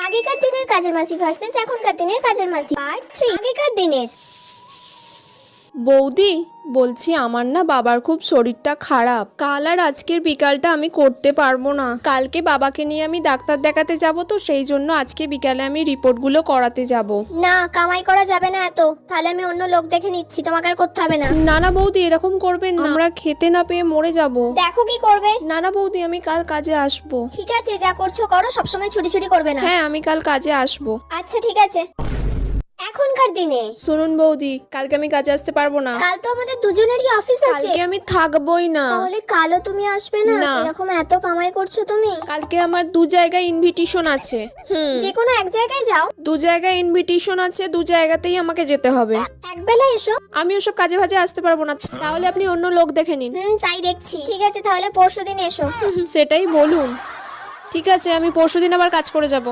আগেকার দিনের কাজের মাসি ভার্সেস এখনকার দিনের কাজের মাসি পার্ট 3। আগেকার দিনের। বৌদি বলছি আমার না বাবার খুব শরীরটা খারাপ, কাল আর আজকের বিকালটা আমি করতে পারবো না। কালকে বাবাকে নিয়ে আমি ডাক্তার দেখাতে যাব, তো সেই জন্য আজকে বিকালে আমি রিপোর্টগুলো করাতে যাব। না, কামাই করা যাবে না এত, তাহলে আমি অন্য লোক দেখে নিচ্ছি, তোমাকে আর করতে হবে না। না না বৌদি, এরকম করবেন না, আমরা খেতে না পেয়ে মরে যাব। দেখো কি করবে। না না বৌদি, আমি কাল কাজে আসবো। ঠিক আছে, যা করছো করো, সবসময় ছুটি ছুটি করবে না। হ্যাঁ, আমি কাল কাজে আসবো। আচ্ছা ঠিক আছে। এখনকার দিনে। শুনুন বৌদি, কালকে আমি কাজে আসতে পারবো না। কাল তো আমাদের দুজনেরই অফিস আছে। কালকে আমি থাকবোই না। তাহলে কালও তুমি আসবে না? না। এরকম এত কামাই করছো তুমি। কালকে আমার 2 জায়গায় ইনভিটেশন আছে। যে কোনো এক জায়গায় যাও। 2 জায়গায় ইনভিটেশন আছে, 2 জায়গাতেই আমাকে যেতে হবে। একবেলা এসো। আমি ওসব কাজে ভাজে আসতে পারবো না, তাহলে আপনি অন্য লোক দেখে নিন। তাই দেখছি। ঠিক আছে, তাহলে পরশুদিন এসো। সেটাই বলুন। ঠিক আছে, আমি পরশুদিন আবার কাজ করে যাব।